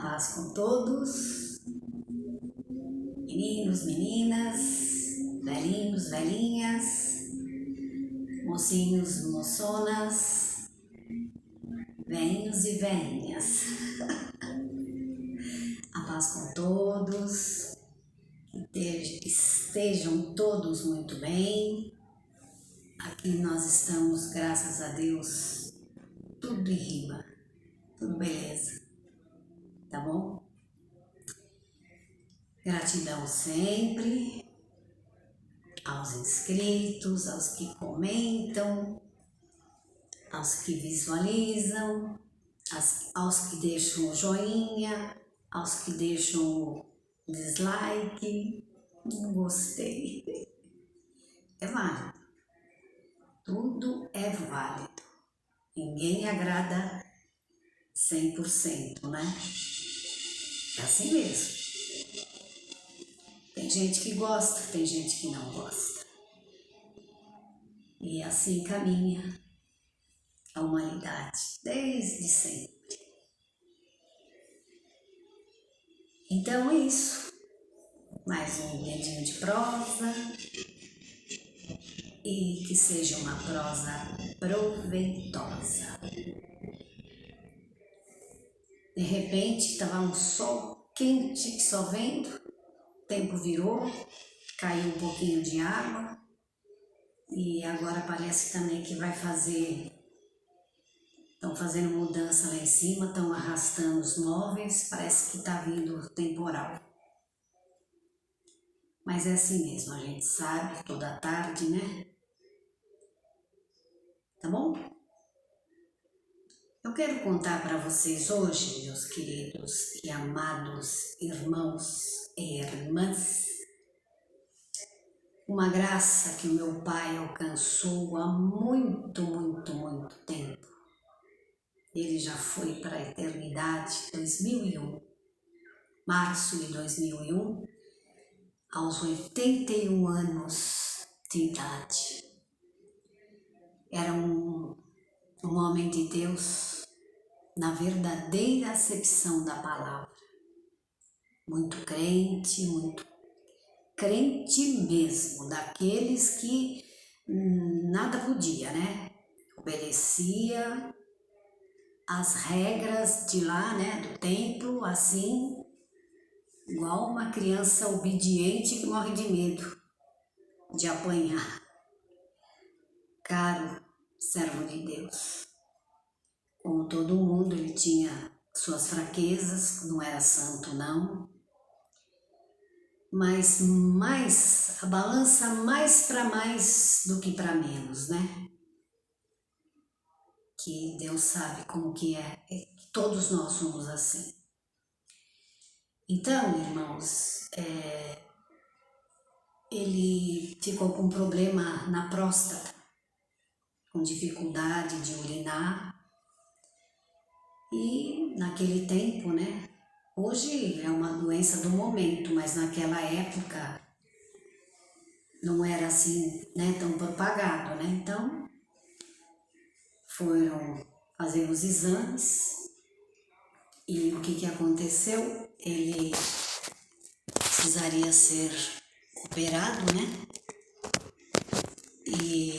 paz com todos, meninos, meninas, velhinhos, velhinhas, mocinhos, moçonas, velhinhos e velhinhas. A paz com todos, que estejam todos muito bem. Aqui nós estamos, graças a Deus, tudo em rima, tudo beleza, tá bom? Gratidão sempre aos inscritos, aos que comentam, aos que visualizam, aos que deixam o joinha, aos que deixam o dislike, não gostei. É válido, tudo é válido, ninguém agrada 100%, né? É assim mesmo. Tem gente que gosta, tem gente que não gosta. E assim caminha a humanidade, desde sempre. Então é isso. Mais um dedinho de prosa. E que seja uma prosa proveitosa. De repente estava um sol quente que só vendo, o tempo virou, caiu um pouquinho de água e agora parece também que estão fazendo mudança lá em cima, estão arrastando os móveis, parece que está vindo temporal. Mas é assim mesmo, a gente sabe, toda tarde, né? Tá bom? Eu quero contar para vocês hoje, meus queridos e amados irmãos e irmãs, uma graça que o meu pai alcançou há muito, muito, muito tempo. Ele já foi para a eternidade, 2001, março de 2001, aos 81 anos de idade. Era um homem de Deus, na verdadeira acepção da palavra. Muito crente mesmo, daqueles que nada podia, né? Obedecia as regras de lá, né? Do templo, assim, igual uma criança obediente que morre de medo de apanhar. Caro servo de Deus. Como todo mundo, ele tinha suas fraquezas, não era santo não, mas a balança mais para mais do que para menos, né? Que Deus sabe como que que todos nós somos assim. Então, irmãos, ele ficou com um problema na próstata, com dificuldade de urinar, e naquele tempo, né? Hoje é uma doença do momento, mas naquela época não era assim, né, tão propagado, né? Então, foram fazer os exames e o que aconteceu? Ele precisaria ser operado, né? E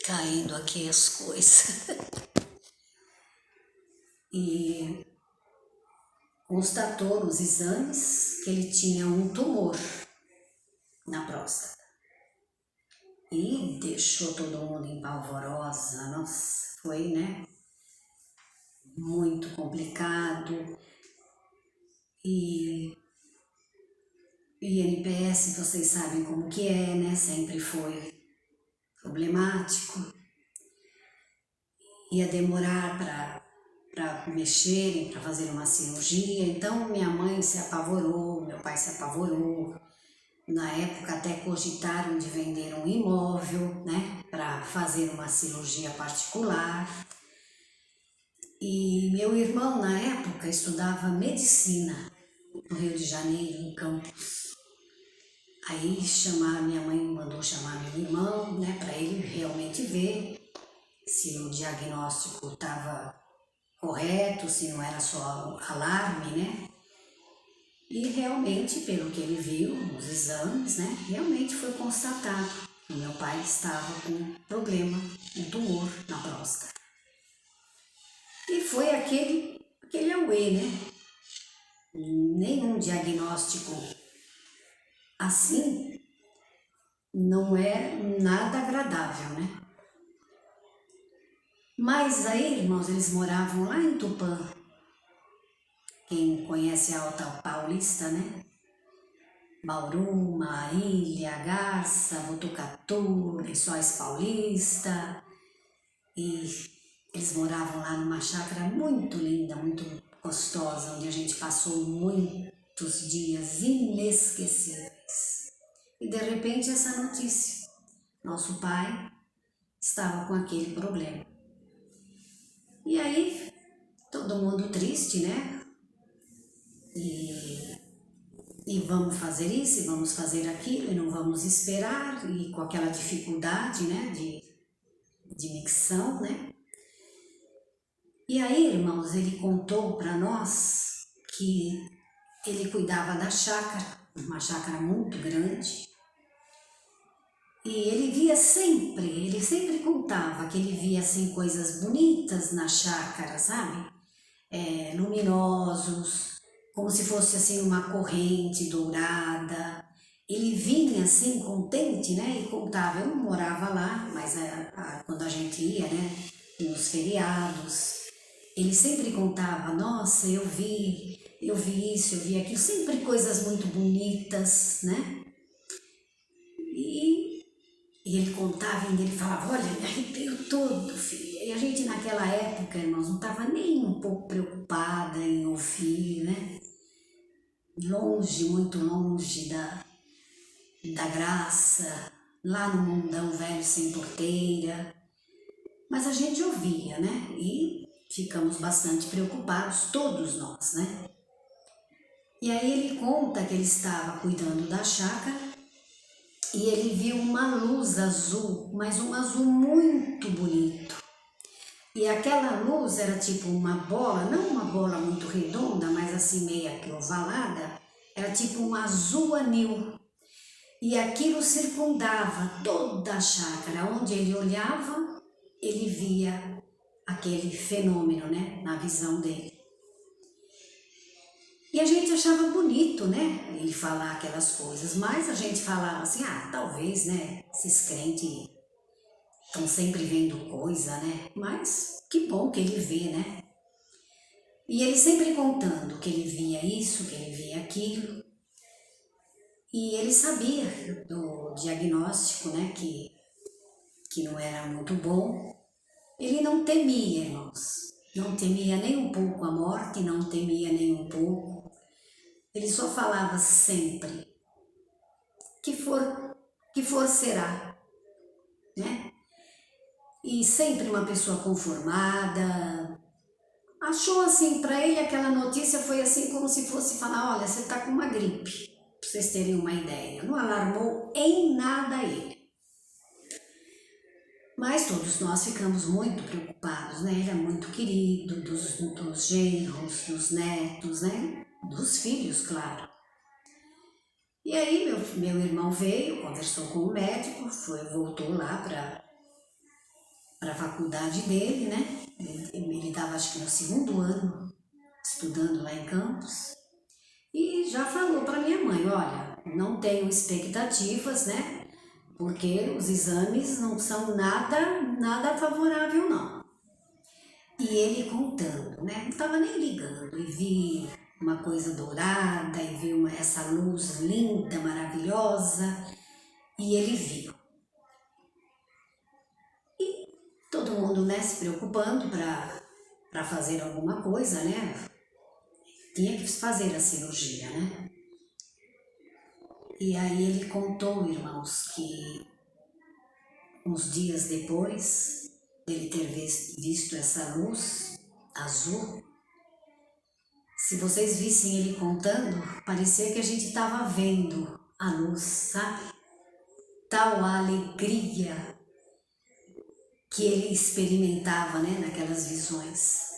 caindo aqui as coisas. E constatou nos exames que ele tinha um tumor na próstata. E deixou todo mundo em polvorosa, nossa, foi, né? Muito complicado. E INPS, vocês sabem como que é, né? Sempre foi problemático. Ia demorar para mexerem, para fazer uma cirurgia. Então minha mãe se apavorou, meu pai se apavorou. Na época até cogitaram de vender um imóvel, né, para fazer uma cirurgia particular. E meu irmão na época estudava medicina no Rio de Janeiro, em Campos. Aí minha mãe mandou chamar meu irmão, né, para ele realmente ver se o diagnóstico estava correto, se não era só alarme, né? E realmente, pelo que ele viu nos exames, né, realmente foi constatado que o meu pai estava com problema, um tumor na próstata. E foi aquele auê, né? Nenhum diagnóstico assim não é nada agradável, né? Mas aí, irmãos, eles moravam lá em Tupã. Quem conhece a Alta Paulista, né? Bauru, Marília, Garça, Botucatu, Lençóis Paulista. E eles moravam lá numa chácara muito linda, muito gostosa, onde a gente passou muitos dias inesquecíveis. E de repente essa notícia, nosso pai estava com aquele problema. E aí, todo mundo triste, né? E vamos fazer isso, e vamos fazer aquilo, e não vamos esperar, e com aquela dificuldade, né, de micção, né? E aí, irmãos, ele contou para nós que ele cuidava da chácara, uma chácara muito grande, e ele sempre contava que ele via assim coisas bonitas na chácara, sabe? Luminosos, como se fosse assim uma corrente dourada. Ele vinha assim contente, né? E contava, eu não morava lá, mas quando a gente ia, né? Nos feriados, ele sempre contava, nossa, eu vi isso, eu vi aquilo, sempre coisas muito bonitas, né? E ele contava, e ele falava, olha, me arrepio todo, filho. E a gente naquela época, irmãos, não estava nem um pouco preocupada em ouvir, né? Longe, muito longe da graça, lá no mundão velho sem porteira. Mas a gente ouvia, né? E ficamos bastante preocupados, todos nós, né? E aí ele conta que ele estava cuidando da chácara e ele viu uma luz azul, mas um azul muito bonito. E aquela luz era tipo uma bola, não uma bola muito redonda, mas assim meia que ovalada, era tipo um azul anil. E aquilo circundava toda a chácara. Onde ele olhava, ele via aquele fenômeno, né, na visão dele. E a gente achava bonito, né, ele falar aquelas coisas, mas a gente falava assim, talvez, né, esses crentes estão sempre vendo coisa, né, mas que bom que ele vê, né. E ele sempre contando que ele via isso, que ele via aquilo, e ele sabia do diagnóstico, né, que não era muito bom. Ele não temia, irmãos, não temia nem um pouco a morte, não temia nem um pouco. Ele só falava sempre, que for será, né? E sempre uma pessoa conformada. Achou assim, para ele aquela notícia foi assim como se fosse falar, olha, você está com uma gripe, para vocês terem uma ideia. Não alarmou em nada ele. Mas todos nós ficamos muito preocupados, né? Ele é muito querido, dos genros, dos netos, né? Dos filhos, claro. E aí meu irmão veio, conversou com o médico, voltou lá para a faculdade dele, né? Ele estava acho que no 2º ano, estudando lá em Campos. E já falou para minha mãe, olha, não tenho expectativas, né? Porque os exames não são nada favorável, não. E ele contando, né? Não estava nem ligando, e vi uma coisa dourada, e vi essa luz linda, maravilhosa, e ele viu. E todo mundo, né, se preocupando para fazer alguma coisa, né? Tinha que fazer a cirurgia, né? E aí ele contou, irmãos, que uns dias depois dele ter visto essa luz azul, se vocês vissem ele contando, parecia que a gente estava vendo a luz, sabe? Tal a alegria que ele experimentava, né, naquelas visões.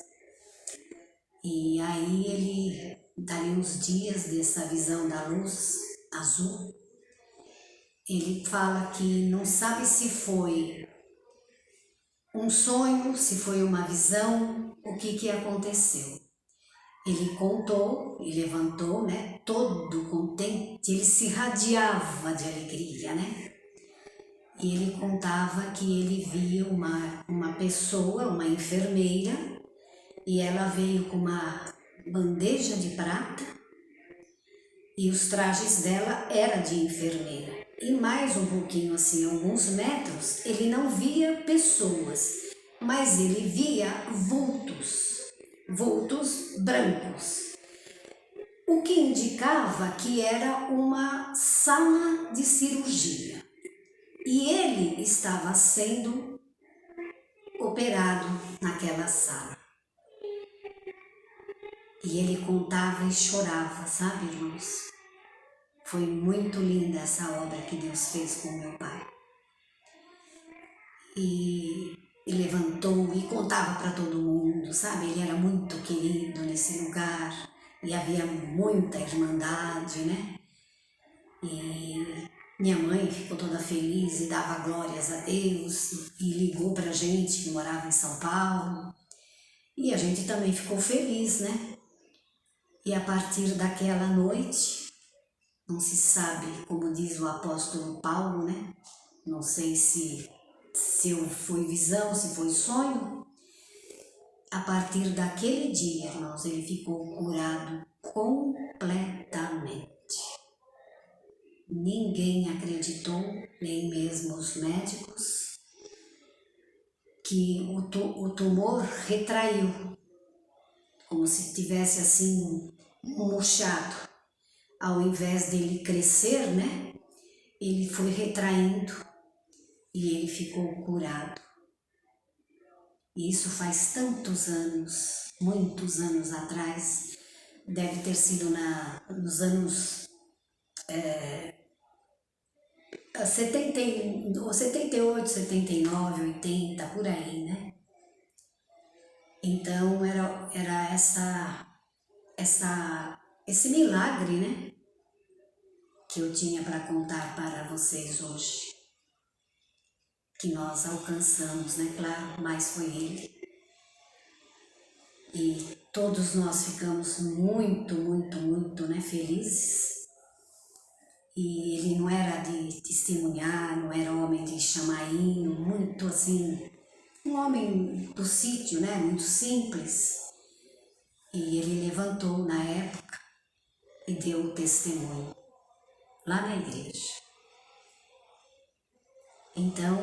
E aí ele, dali uns dias dessa visão da luz azul, ele fala que não sabe se foi um sonho, se foi uma visão, o que aconteceu. Ele contou e levantou, né, todo contente, ele se irradiava de alegria, né? E ele contava que ele via uma pessoa, uma enfermeira, e ela veio com uma bandeja de prata e os trajes dela era de enfermeira. E mais um pouquinho assim, alguns metros, ele não via pessoas, mas ele via vultos brancos, o que indicava que era uma sala de cirurgia. E ele estava sendo operado naquela sala. E ele contava e chorava, sabe, irmãos? Foi muito linda essa obra que Deus fez com meu pai. E levantou e contava para todo mundo, sabe? Ele era muito querido nesse lugar e havia muita irmandade, né? E minha mãe ficou toda feliz e dava glórias a Deus e ligou para a gente que morava em São Paulo. E a gente também ficou feliz, né? E a partir daquela noite, não se sabe, como diz o apóstolo Paulo, né? Não sei se foi visão, se foi sonho. A partir daquele dia, irmãos, ele ficou curado completamente. Ninguém acreditou, nem mesmo os médicos, que o tumor retraiu, como se tivesse assim murchado. Ao invés dele crescer, né, ele foi retraindo e ele ficou curado. E isso faz tantos anos, muitos anos atrás, deve ter sido nos anos 78, 79, 80, por aí, né? Então era esse milagre, né, que eu tinha para contar para vocês hoje, que nós alcançamos, né? Claro, mas foi ele. E todos nós ficamos muito, né, felizes. E ele não era de testemunhar, não era homem de chamainho, muito assim, um homem do sítio, né, muito simples. E ele levantou na época e deu o testemunho lá na igreja. Então,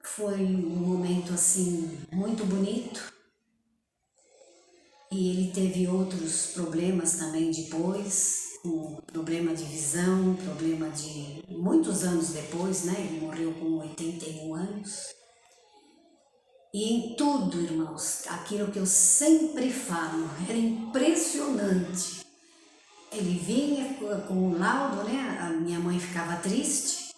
foi um momento assim muito bonito. E ele teve outros problemas também depois, um problema de visão, problema de muitos anos depois, né? Ele morreu com 81 anos. E em tudo, irmãos, aquilo que eu sempre falo, era impressionante. Ele vinha com o laudo, né? A minha mãe ficava triste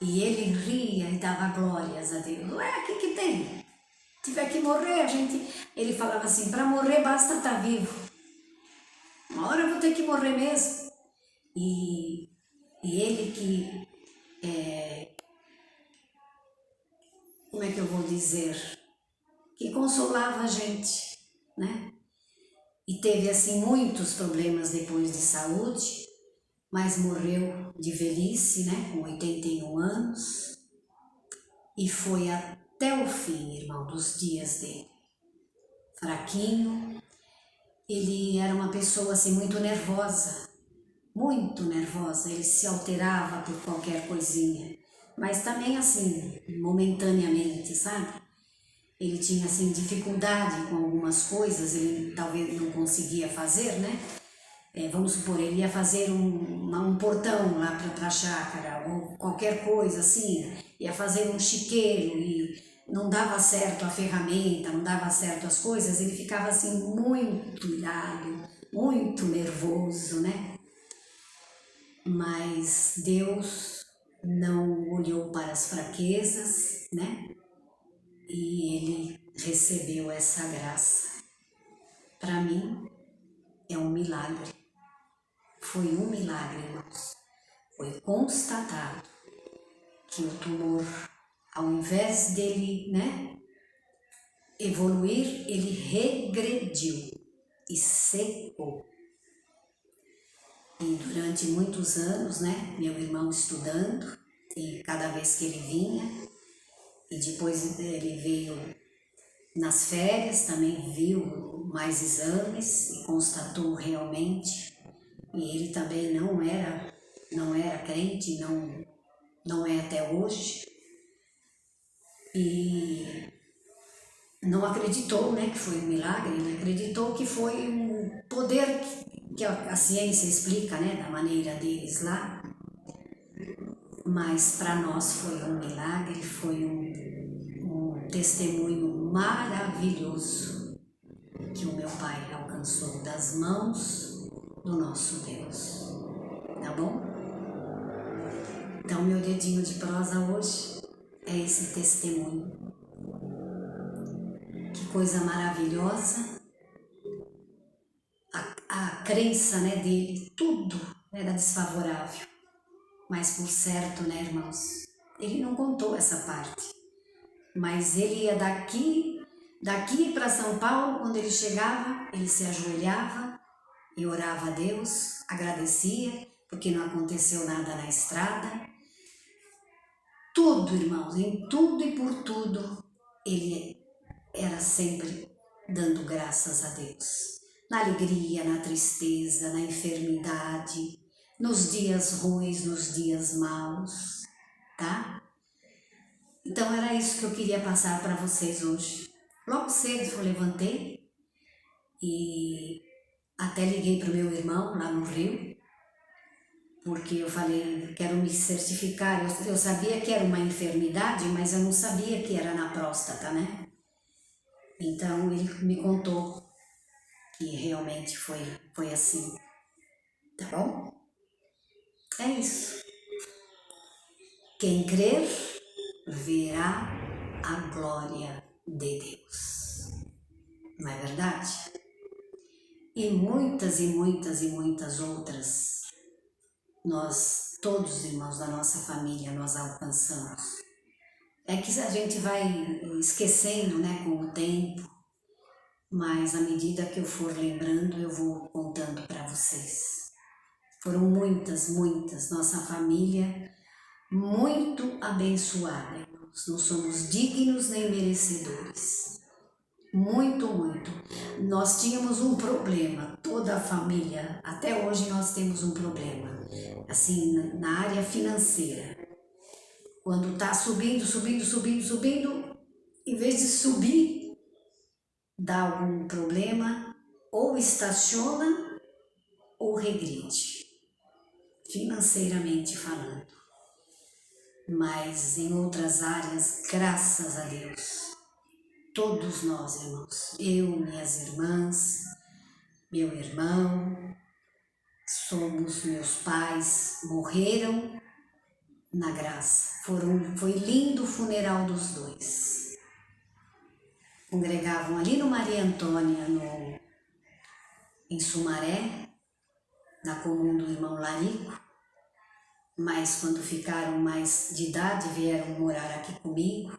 e ele ria e dava glórias a Deus. Ué, o que tem? Tiver que morrer, ele falava assim, para morrer basta estar vivo. Uma hora eu vou ter que morrer mesmo. E ele que, como é que eu vou dizer, que consolava a gente, né? E teve assim muitos problemas depois de saúde, mas morreu de velhice, né? Com 81 anos. E foi até o fim, irmão, dos dias dele. Fraquinho. Ele era uma pessoa assim muito nervosa, ele se alterava por qualquer coisinha, mas também assim, momentaneamente, sabe? Ele tinha assim dificuldade com algumas coisas, ele talvez não conseguia fazer, né? Vamos supor, ele ia fazer um portão lá para a chácara, ou qualquer coisa assim, ia fazer um chiqueiro e não dava certo a ferramenta, não dava certo as coisas, ele ficava assim muito irado, muito nervoso, né? Mas Deus não olhou para as fraquezas, né? E ele recebeu essa graça. para mim é um milagre. Foi um milagre, irmãos. Foi constatado que o tumor, ao invés dele, evoluir, ele regrediu e secou. E durante muitos anos, meu irmão estudando, e cada vez que ele vinha, e depois ele veio nas férias, também viu mais exames e constatou realmente, e ele também não era crente, não é até hoje, e não acreditou, que foi um milagre, não acreditou que foi um poder que a ciência explica, da maneira deles lá, mas para nós foi um milagre, foi um testemunho maravilhoso que o meu pai alcançou das mãos do nosso Deus, tá bom? Então meu dedinho de prosa hoje é esse testemunho. Que coisa maravilhosa, a crença dele, tudo era desfavorável, mas por certo, irmãos, ele não contou essa parte, mas ele ia daqui para São Paulo, quando ele chegava, ele se ajoelhava e orava a Deus, agradecia, porque não aconteceu nada na estrada, tudo, irmãos, em tudo e por tudo, ele era sempre dando graças a Deus. Na alegria, na tristeza, na enfermidade, nos dias ruins, nos dias maus, tá? Então era isso que eu queria passar para vocês hoje. Logo cedo eu levantei e até liguei para o meu irmão lá no Rio, porque eu falei, quero me certificar. Eu sabia que era uma enfermidade, mas eu não sabia que era na próstata, Então ele me contou que realmente foi assim, tá bom? É isso. Quem crer, verá a glória de Deus. Não é verdade? E muitas e muitas e muitas outras, nós, todos os irmãos da nossa família, nós alcançamos. É que a gente vai esquecendo, com o tempo, mas à medida que eu for lembrando, eu vou contando para vocês. Foram muitas, muitas, nossa família muito abençoada, irmãos. Não somos dignos nem merecedores. Muito, muito. Nós tínhamos um problema, toda a família, até hoje nós temos um problema, assim, na área financeira. Quando está subindo, em vez de subir, dá algum problema, ou estaciona ou regride, financeiramente falando. Mas em outras áreas, graças a Deus, todos nós, irmãos, eu, minhas irmãs, meu irmão, meus pais, morreram na graça. Foi lindo o funeral dos dois. Congregavam ali no Maria Antônia, em Sumaré, na comum do irmão Larico, mas quando ficaram mais de idade, vieram morar aqui comigo,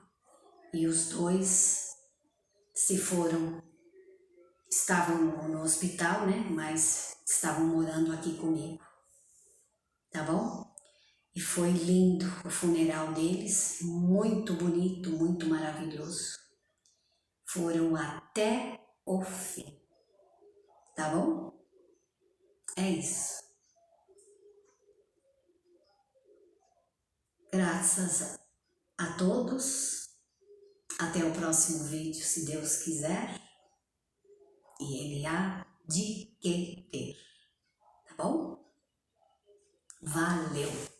e os dois se foram, estavam no hospital, mas estavam morando aqui comigo, tá bom? E foi lindo o funeral deles, muito bonito, muito maravilhoso. Foram até o fim, tá bom? É isso. Graças a todos. Até o próximo vídeo, se Deus quiser. E Ele há de querer. Tá bom? Valeu!